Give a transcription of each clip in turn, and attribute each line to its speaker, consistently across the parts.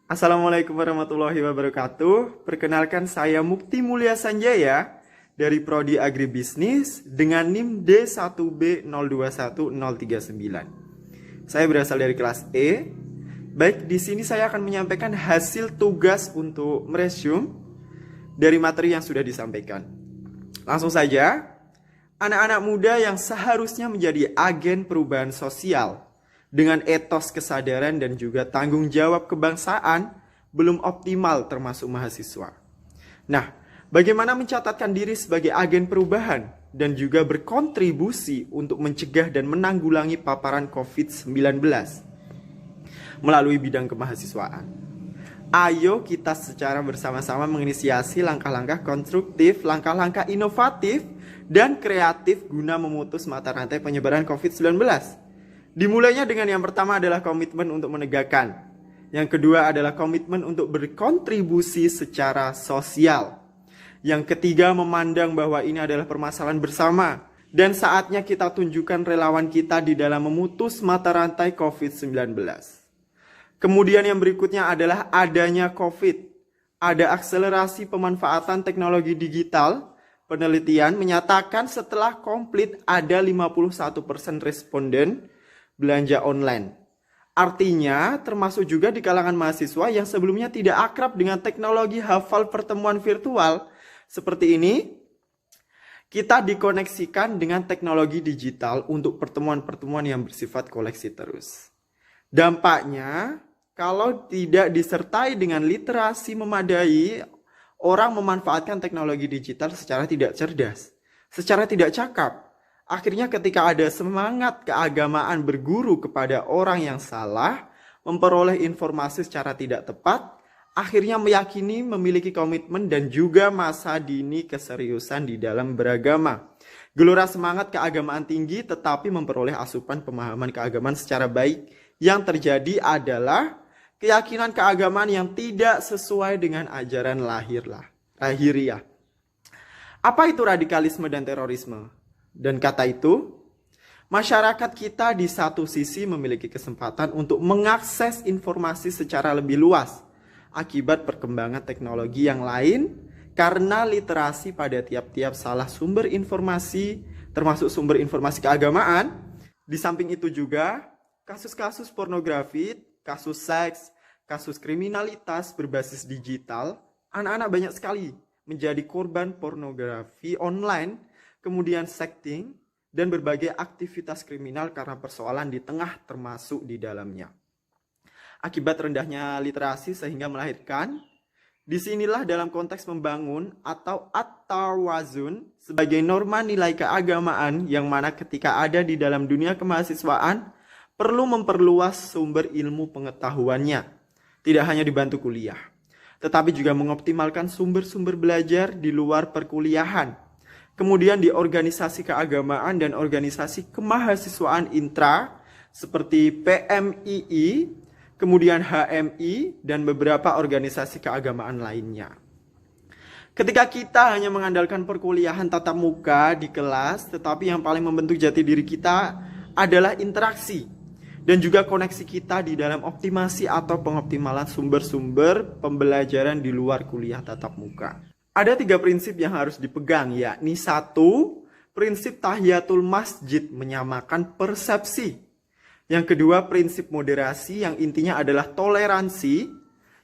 Speaker 1: Assalamualaikum warahmatullahi wabarakatuh. Perkenalkan saya Mukti Mulya Sanjaya dari Prodi Agribisnis dengan NIM D1B021039. Saya berasal dari kelas E. Baik, di sini saya akan menyampaikan hasil tugas untuk meresume dari materi yang sudah disampaikan. Langsung saja, anak-anak muda yang seharusnya menjadi agen perubahan sosial dengan etos kesadaran dan juga tanggung jawab kebangsaan belum optimal termasuk mahasiswa. Nah, bagaimana mencatatkan diri sebagai agen perubahan dan juga berkontribusi untuk mencegah dan menanggulangi paparan COVID-19 melalui bidang kemahasiswaan? Ayo kita secara bersama-sama menginisiasi langkah-langkah konstruktif, langkah-langkah inovatif, dan kreatif guna memutus mata rantai penyebaran COVID-19. Dimulainya dengan yang pertama adalah komitmen untuk menegakkan. Yang kedua adalah komitmen untuk berkontribusi secara sosial. Yang ketiga memandang bahwa ini adalah permasalahan bersama. Dan saatnya kita tunjukkan relawan kita di dalam memutus mata rantai COVID-19. Kemudian yang berikutnya adalah adanya COVID. Ada akselerasi pemanfaatan teknologi digital. Penelitian menyatakan setelah komplit ada 51% responden belanja online. Artinya termasuk juga di kalangan mahasiswa yang sebelumnya tidak akrab dengan teknologi hafal pertemuan virtual seperti ini, kita dikoneksikan dengan teknologi digital untuk pertemuan-pertemuan yang bersifat koleksi terus. Dampaknya, kalau tidak disertai dengan literasi memadai, orang memanfaatkan teknologi digital secara tidak cerdas, secara tidak cakap. Akhirnya ketika ada semangat keagamaan berguru kepada orang yang salah, memperoleh informasi secara tidak tepat, akhirnya meyakini memiliki komitmen dan juga masa dini keseriusan di dalam beragama. Gelora semangat keagamaan tinggi tetapi memperoleh asupan pemahaman keagamaan secara baik. Yang terjadi adalah keyakinan keagamaan yang tidak sesuai dengan ajaran lahiriah. Apa itu radikalisme dan terorisme? Dan kata itu, masyarakat kita di satu sisi memiliki kesempatan untuk mengakses informasi secara lebih luas akibat perkembangan teknologi yang lain karena literasi pada tiap-tiap salah sumber informasi termasuk sumber informasi keagamaan. Di samping itu juga kasus-kasus pornografi, kasus seks, kasus kriminalitas berbasis digital, anak-anak banyak sekali menjadi korban pornografi online, kemudian sexting, dan berbagai aktivitas kriminal karena persoalan di tengah termasuk di dalamnya. Akibat rendahnya literasi sehingga melahirkan, disinilah dalam konteks membangun atau at-tawazun sebagai norma nilai keagamaan yang mana ketika ada di dalam dunia kemahasiswaan perlu memperluas sumber ilmu pengetahuannya. Tidak hanya dibantu kuliah, tetapi juga mengoptimalkan sumber-sumber belajar di luar perkuliahan. Kemudian di organisasi keagamaan dan organisasi kemahasiswaan intra seperti PMII, kemudian HMI, dan beberapa organisasi keagamaan lainnya. Ketika kita hanya mengandalkan perkuliahan tatap muka di kelas, tetapi yang paling membentuk jati diri kita adalah interaksi dan juga koneksi kita di dalam optimasi atau pengoptimalan sumber-sumber pembelajaran di luar kuliah tatap muka. Ada 3 prinsip yang harus dipegang, yakni 1, prinsip tahiyatul masjid menyamakan persepsi. Yang kedua, prinsip moderasi yang intinya adalah toleransi.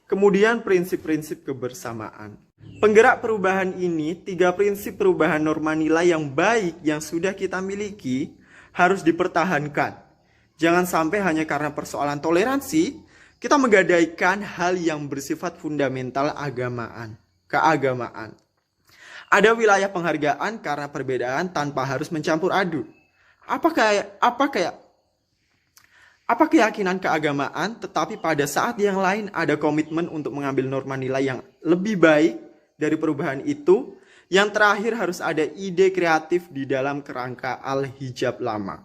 Speaker 1: Kemudian prinsip-prinsip kebersamaan. Penggerak perubahan ini, 3 prinsip perubahan norma nilai yang baik yang sudah kita miliki harus dipertahankan. Jangan sampai hanya karena persoalan toleransi, kita menggadaikan hal yang bersifat fundamental keagamaan. Ada wilayah penghargaan karena perbedaan tanpa harus mencampur aduk. Apa keyakinan keagamaan, tetapi pada saat yang lain ada komitmen untuk mengambil norma nilai yang lebih baik dari perubahan itu. Yang terakhir harus ada ide kreatif di dalam kerangka al-hijab lama.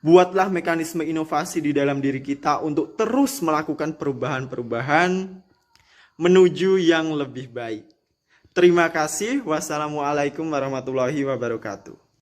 Speaker 1: Buatlah mekanisme inovasi di dalam diri kita untuk terus melakukan perubahan-perubahan menuju yang lebih baik. Terima kasih. Wassalamualaikum warahmatullahi wabarakatuh.